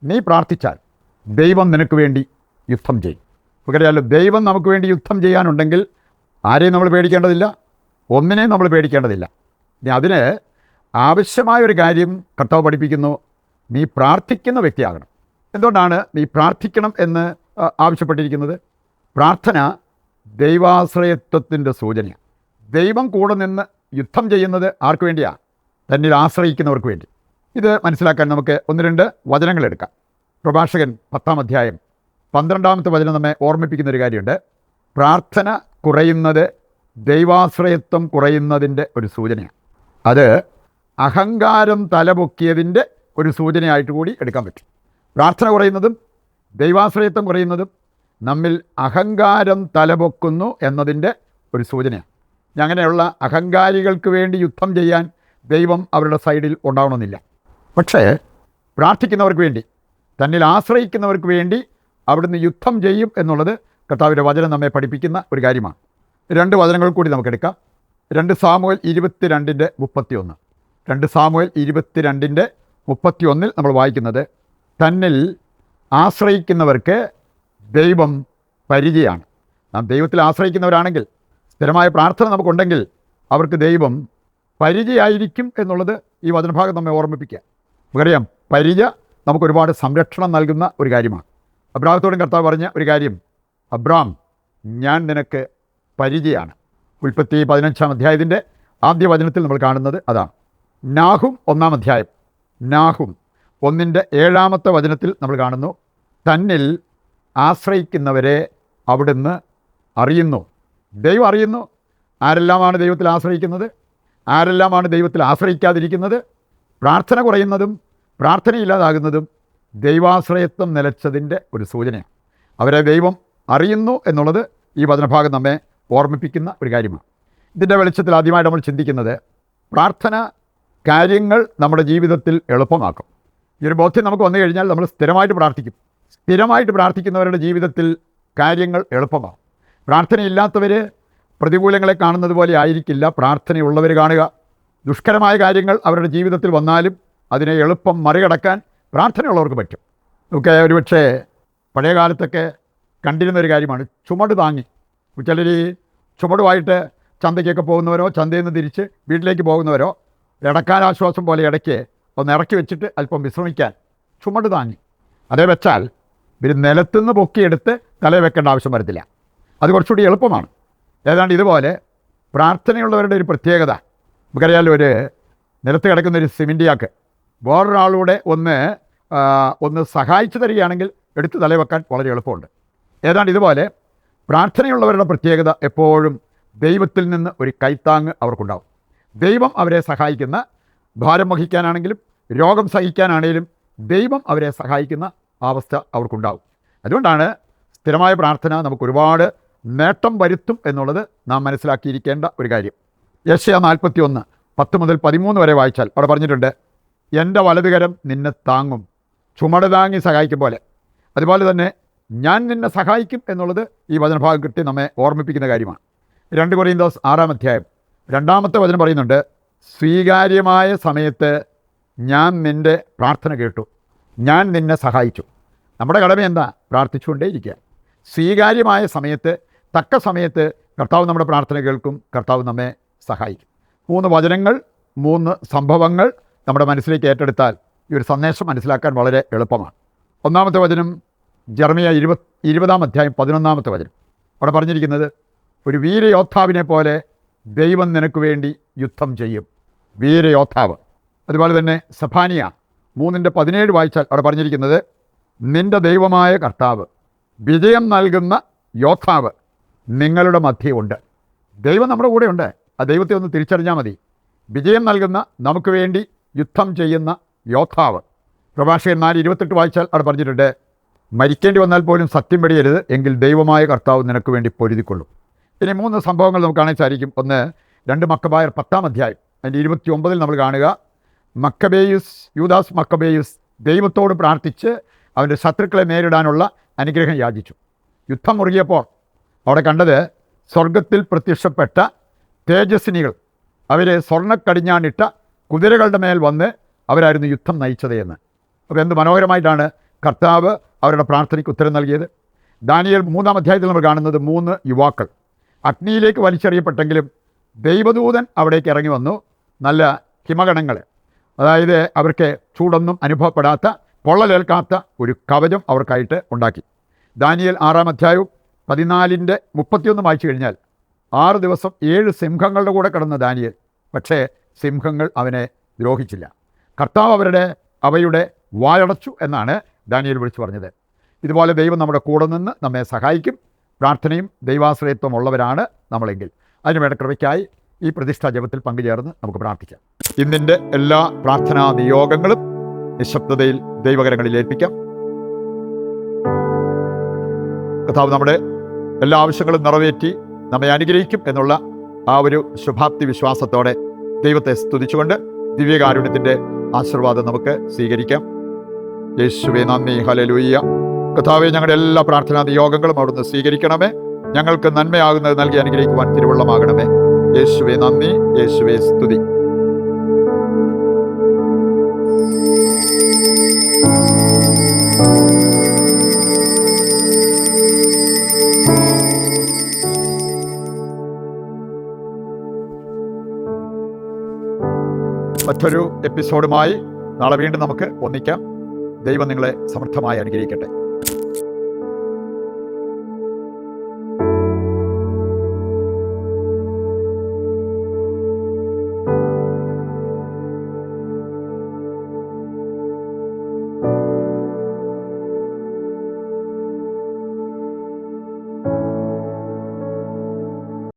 നീ പ്രാർത്ഥിച്ചാൽ ദൈവം നിനക്ക് വേണ്ടി യുദ്ധം ചെയ്യും. നമുക്കറിയാമല്ലോ, ദൈവം നമുക്ക് വേണ്ടി യുദ്ധം ചെയ്യാനുണ്ടെങ്കിൽ ആരെയും നമ്മൾ പേടിക്കേണ്ടതില്ല, ഒന്നിനെയും നമ്മൾ പേടിക്കേണ്ടതില്ല. ഇനി അതിന് ആവശ്യമായൊരു കാര്യം കർത്താവ് പഠിപ്പിക്കുന്നു, നീ പ്രാർത്ഥിക്കുന്ന വ്യക്തിയാകണം. എന്തുകൊണ്ടാണ് നീ പ്രാർത്ഥിക്കണം എന്ന് ആവശ്യപ്പെട്ടിരിക്കുന്നത്? പ്രാർത്ഥന ദൈവാശ്രയത്വത്തിൻ്റെ സൂചനയാണ്. ദൈവം കൂടെ നിന്ന് യുദ്ധം ചെയ്യുന്നത് ആർക്ക് വേണ്ടിയാണ്? തന്നിൽ ആശ്രയിക്കുന്നവർക്ക് വേണ്ടി. ഇത് മനസ്സിലാക്കാൻ നമുക്ക് 1-2 വചനങ്ങളെടുക്കാം. പ്രഭാഷകൻ 10-ാം അധ്യായം 12-ാമത്തെ വചനം നമ്മെ ഓർമ്മിപ്പിക്കുന്നൊരു കാര്യമുണ്ട്. പ്രാർത്ഥന കുറയുന്നത് ദൈവാശ്രയത്വം കുറയുന്നതിൻ്റെ ഒരു സൂചനയാണ്. അത് അഹങ്കാരം തലപൊക്കിയതിൻ്റെ ഒരു സൂചനയായിട്ട് കൂടി എടുക്കാൻ പറ്റും. പ്രാർത്ഥന കുറയുന്നതും ദൈവാശ്രയത്വം കുറയുന്നതും നമ്മിൽ അഹങ്കാരം തലപൊക്കുന്നു എന്നതിൻ്റെ ഒരു സൂചനയാണ്. അങ്ങനെയുള്ള അഹങ്കാരികൾക്ക് വേണ്ടി യുദ്ധം ചെയ്യാൻ ദൈവം അവരുടെ സൈഡിൽ ഉണ്ടാവണമെന്നില്ല. പക്ഷേ പ്രാർത്ഥിക്കുന്നവർക്ക് വേണ്ടി, തന്നിൽ ആശ്രയിക്കുന്നവർക്ക് വേണ്ടി അവിടുന്ന് യുദ്ധം ചെയ്യും എന്നുള്ളത് കർത്താവിൻ്റെ വചനം നമ്മെ പഠിപ്പിക്കുന്ന ഒരു കാര്യമാണ്. 2 വചനങ്ങൾ കൂടി നമുക്കെടുക്കാം. 2 സാമുവേൽ 22:31. 2 സാമുവേൽ 22:31 നമ്മൾ വായിക്കുന്നത്, തന്നിൽ ആശ്രയിക്കുന്നവർക്ക് ദൈവം പരിചയമാണ്. നാം ദൈവത്തിൽ ആശ്രയിക്കുന്നവരാണെങ്കിൽ, സ്ഥിരമായ പ്രാർത്ഥന നമുക്കുണ്ടെങ്കിൽ അവർക്ക് ദൈവം പരിചയമായിരിക്കും എന്നുള്ളത് ഈ വചനഭാഗം നമ്മെ ഓർമ്മിപ്പിക്കുക. നമുക്കറിയാം, പരിചയ നമുക്കൊരുപാട് സംരക്ഷണം നൽകുന്ന ഒരു കാര്യമാണ്. അബ്രാഹത്തോടും കർത്താവ് പറഞ്ഞ ഒരു കാര്യം, അബ്രാം, ഞാൻ നിനക്ക് പരിചയമാണ്. ഉൽപ്പത്തി 15-ാം അധ്യായത്തിൻ്റെ ആദ്യ വചനത്തിൽ നമ്മൾ കാണുന്നത് അതാണ്. നാഹും 1-ാം അധ്യായം, നാഹും 1-7 വചനത്തിൽ നമ്മൾ കാണുന്നു, തന്നിൽ ആശ്രയിക്കുന്നവരെ അവിടുന്ന് അറിയുന്നു. ദൈവം അറിയുന്നു ആരെല്ലാമാണ് ദൈവത്തിൽ ആശ്രയിക്കുന്നത്, ആരെല്ലാമാണ് ദൈവത്തിൽ ആശ്രയിക്കാതിരിക്കുന്നത്. പ്രാർത്ഥന കുറയുന്നതും പ്രാർത്ഥനയില്ലാതാകുന്നതും ദൈവാശ്രയത്വം നിലച്ചതിൻ്റെ ഒരു സൂചനയാണ്. അവരെ ദൈവം അറിയുന്നു എന്നുള്ളത് ഈ വചനഭാഗം നമ്മെ ഓർമ്മിപ്പിക്കുന്ന ഒരു കാര്യമാണ്. ഇതിൻ്റെ വെളിച്ചത്തിൽ ആദ്യമായിട്ട് നമ്മൾ ചിന്തിക്കുന്നത്, പ്രാർത്ഥന കാര്യങ്ങൾ നമ്മുടെ ജീവിതത്തിൽ എളുപ്പമാക്കും. ഈ ഒരു ബോധ്യം നമുക്ക് വന്നു കഴിഞ്ഞാൽ നമ്മൾ സ്ഥിരമായിട്ട് പ്രാർത്ഥിക്കും. സ്ഥിരമായിട്ട് പ്രാർത്ഥിക്കുന്നവരുടെ ജീവിതത്തിൽ കാര്യങ്ങൾ എളുപ്പമാകും. പ്രാർത്ഥനയില്ലാത്തവർ പ്രതികൂലങ്ങളെ കാണുന്നത് പോലെ ആയിരിക്കില്ല പ്രാർത്ഥനയുള്ളവർ കാണുക. ദുഷ്കരമായ കാര്യങ്ങൾ അവരുടെ ജീവിതത്തിൽ വന്നാലും അതിനെ എളുപ്പം മറികടക്കാൻ പ്രാർത്ഥനയുള്ളവർക്ക് പറ്റും. ഒക്കെ ഒരുപക്ഷെ പഴയ കാലത്തൊക്കെ കണ്ടിരുന്നൊരു കാര്യമാണ് ചുമട് താങ്ങി. ചിലർ ചുമടുമായിട്ട് ചന്തയ്ക്കൊക്കെ പോകുന്നവരോ ചന്തയിൽ നിന്ന് തിരിച്ച് വീട്ടിലേക്ക് പോകുന്നവരോ ഇടക്കാലാശ്വാസം പോലെ ഇടയ്ക്ക് ഒന്ന് ഇറക്കി വെച്ചിട്ട് അല്പം വിശ്രമിക്കാൻ ചുമട് താങ്ങി. അതേ വെച്ചാൽ ഇവർ നിലത്തുനിന്ന് പൊക്കിയെടുത്ത് തലയിൽ വെക്കേണ്ട ആവശ്യം വരത്തില്ല. അത് കുറച്ചുകൂടി എളുപ്പമാണ്. ഏതാണ്ട് ഇതുപോലെ പ്രാർത്ഥനയുള്ളവരുടെ ഒരു പ്രത്യേകത, നമുക്കറിയാമല്ലോ, ഒരു നിലത്ത് കിടക്കുന്നൊരു സിമൻറ്റിയാക്ക് വേറൊരാളൂടെ ഒന്ന് സഹായിച്ചു തരികയാണെങ്കിൽ എടുത്ത് തലയിൽ വെക്കാൻ വളരെ എളുപ്പമുണ്ട്. ഏതാണ്ട് ഇതുപോലെ പ്രാർത്ഥനയുള്ളവരുടെ പ്രത്യേകത എപ്പോഴും ദൈവത്തിൽ നിന്ന് ഒരു കൈത്താങ്ങ് അവർക്കുണ്ടാവും. ദൈവം അവരെ സഹായിക്കുന്ന, ഭാരം വഹിക്കാനാണെങ്കിലും രോഗം സഹിക്കാനാണെങ്കിലും ദൈവം അവരെ സഹായിക്കുന്ന അവസ്ഥ അവർക്കുണ്ടാവും. അതുകൊണ്ടാണ് സ്ഥിരമായ പ്രാർത്ഥന നമുക്ക് ഒരുപാട് നേട്ടം വരുത്തും എന്നുള്ളത് നാം മനസ്സിലാക്കിയിരിക്കേണ്ട ഒരു കാര്യം. യെശയ്യാ 41:10-13 വരെ വായിച്ചാൽ അവിടെ പറഞ്ഞിട്ടുണ്ട്, എൻ്റെ വലതുകരം നിന്നെ താങ്ങും, ചുമട് താങ്ങി സഹായിക്കും പോലെ. അതുപോലെ തന്നെ ഞാൻ നിന്നെ സഹായിക്കും എന്നുള്ളത് ഈ വചനഭാഗം കിട്ടി നമ്മെ ഓർമ്മിപ്പിക്കുന്ന കാര്യമാണ്. 2 കൊരിന്തോസ് 6-ാം അധ്യായം 2-ാമത്തെ വചനം പറയുന്നുണ്ട്, സ്വീകാര്യമായ സമയത്ത് ഞാൻ നിൻ്റെ പ്രാർത്ഥന കേട്ടു, ഞാൻ നിന്നെ സഹായിച്ചു. നമ്മുടെ കടമ എന്താ? പ്രാർത്ഥിച്ചുകൊണ്ടേയിരിക്കുക. സ്വീകാര്യമായ സമയത്ത്, തക്ക സമയത്ത് കർത്താവ് നമ്മുടെ പ്രാർത്ഥന കേൾക്കും, കർത്താവ് നമ്മെ സഹായിക്കും. 3 വചനങ്ങൾ, 3 സംഭവങ്ങൾ നമ്മുടെ മനസ്സിലേക്ക് ഏറ്റെടുത്താൽ ഈ ഒരു സന്ദേശം മനസ്സിലാക്കാൻ വളരെ എളുപ്പമാണ്. 1-ാമത്തെ വചനം ജെറമ്യാ 20-ാം അധ്യായം 11-ാമത്തെ വചനം. അവിടെ പറഞ്ഞിരിക്കുന്നത്, ഒരു വീരയോദ്ധാവിനെ പോലെ ദൈവം നിനക്ക് വേണ്ടി യുദ്ധം ചെയ്യും. വീരയോദ്ധാവ്. അതുപോലെ തന്നെ സെഫാനിയ 3:17 വായിച്ചാൽ അവിടെ പറഞ്ഞിരിക്കുന്നത്, നിൻ്റെ ദൈവമായ കർത്താവ്, വിജയം നൽകുന്ന യോദ്ധാവ് നിങ്ങളുടെ മധ്യയുണ്ട്. ദൈവം നമ്മുടെ കൂടെയുണ്ട്. ആ ദൈവത്തെ ഒന്ന് തിരിച്ചറിഞ്ഞാൽ മതി. വിജയം നൽകുന്ന, നമുക്ക് വേണ്ടി യുദ്ധം ചെയ്യുന്ന യോദ്ധാവ്. പ്രഭാഷകൻ 4:28 വായിച്ചാൽ അവിടെ പറഞ്ഞിട്ടുണ്ട്, മരിക്കേണ്ടി വന്നാൽ പോലും സത്യം വെടിയരുത്, എങ്കിൽ ദൈവമായ കർത്താവ് നിനക്ക് വേണ്ടി പൊരുതിക്കൊള്ളും. ഇനി 3 സംഭവങ്ങൾ നമുക്ക് കാണാൻ സാധിക്കും. ഒന്ന്, 2 മക്കബായർ 10-ാം അധ്യായം അതിൻ്റെ 29 നമ്മൾ കാണുക. യൂദാസ് മക്കബേയുസ് ദൈവത്തോട് പ്രാർത്ഥിച്ച് അവൻ്റെ ശത്രുക്കളെ നേരിടാനുള്ള അനുഗ്രഹം യാചിച്ചു. യുദ്ധം മുറുകിയപ്പോൾ അവിടെ കണ്ടത് സ്വർഗത്തിൽ പ്രത്യക്ഷപ്പെട്ട തേജസ്വിനികൾ. അവർ സ്വർണ്ണക്കടിഞ്ഞാണിട്ട കുതിരകളുടെ മേൽ വന്ന് അവരായിരുന്നു യുദ്ധം നയിച്ചത് എന്ന്. അപ്പോൾ എന്ത് മനോഹരമായിട്ടാണ് കർത്താവ് അവരുടെ പ്രാർത്ഥനയ്ക്ക് ഉത്തരം നൽകിയത്. ദാനിയേൽ 3-ാം അധ്യായത്തിൽ നമ്മൾ കാണുന്നത് 3 യുവാക്കൾ അഗ്നിയിലേക്ക് വലിച്ചെറിയപ്പെട്ടെങ്കിലും ദൈവദൂതൻ അവിടേക്ക് ഇറങ്ങി വന്നു. നല്ല ഹിമഗണങ്ങൾ, അതായത് അവർക്ക് ചൂടൊന്നും അനുഭവപ്പെടാത്ത, പൊള്ളലേൽക്കാത്ത ഒരു കവചം അവർക്കായിട്ട് ഉണ്ടാക്കി. ദാനിയേൽ 6-ാം അധ്യായവും 14-31 വായിച്ചു കഴിഞ്ഞാൽ 6 ദിവസം 7 സിംഹങ്ങളുടെ കൂടെ കിടന്ന ദാനിയേൽ, പക്ഷേ സിംഹങ്ങൾ അവനെ ദ്രോഹിച്ചില്ല. കർത്താവ് അവയുടെ വായടച്ചു എന്നാണ് ദാനിയേൽ വിളിച്ചു പറഞ്ഞത്. ഇതുപോലെ ദൈവം നമ്മുടെ കൂടെ നിന്ന് നമ്മെ സഹായിക്കും. പ്രാർത്ഥനയും ദൈവാശ്രയത്വം ഉള്ളവരാണ് നമ്മളെങ്കിൽ അതിനുവേണ്ട കൃപയ്ക്കായി ഈ പ്രതിഷ്ഠാ ജപത്തിൽ പങ്കുചേർന്ന് നമുക്ക് പ്രാർത്ഥിക്കാം. ഇന്നിൻ്റെ എല്ലാ പ്രാർത്ഥനാ നിയോഗങ്ങളും നിശബ്ദതയിൽ ദൈവകരങ്ങളിൽ ഏൽപ്പിക്കാം. കർത്താവ് നമ്മുടെ എല്ലാ ആവശ്യങ്ങളും നിറവേറ്റി നമ്മെ അനുഗ്രഹിക്കും എന്നുള്ള ആ ഒരു ശുഭാപ്തി വിശ്വാസത്തോടെ ദൈവത്തെ സ്തുതിച്ചുകൊണ്ട് ദിവ്യകാരുണ്യത്തിൻ്റെ ആശീർവാദം നമുക്ക് സ്വീകരിക്കാം. യേശുവേ നന്ദി, ഹല്ലേലൂയ. കർത്താവേ, ഞങ്ങളുടെ എല്ലാ പ്രാർത്ഥനാ നിയോഗങ്ങളും അവിടുന്ന് സ്വീകരിക്കണമേ. ഞങ്ങൾക്ക് നന്മയാകുന്നത് നൽകി അനുഗ്രഹിക്കുവാൻ തിരുവള്ളമാകണമേ. യേശുവേ നന്ദി, യേശുവേ സ്തുതി. മറ്റൊരു എപ്പിസോഡുമായി നാളെ വീണ്ടും നമുക്ക് ഒന്നിക്കാം. ദൈവം നിങ്ങളെ സമൃദ്ധമായി അനുഗ്രഹിക്കട്ടെ.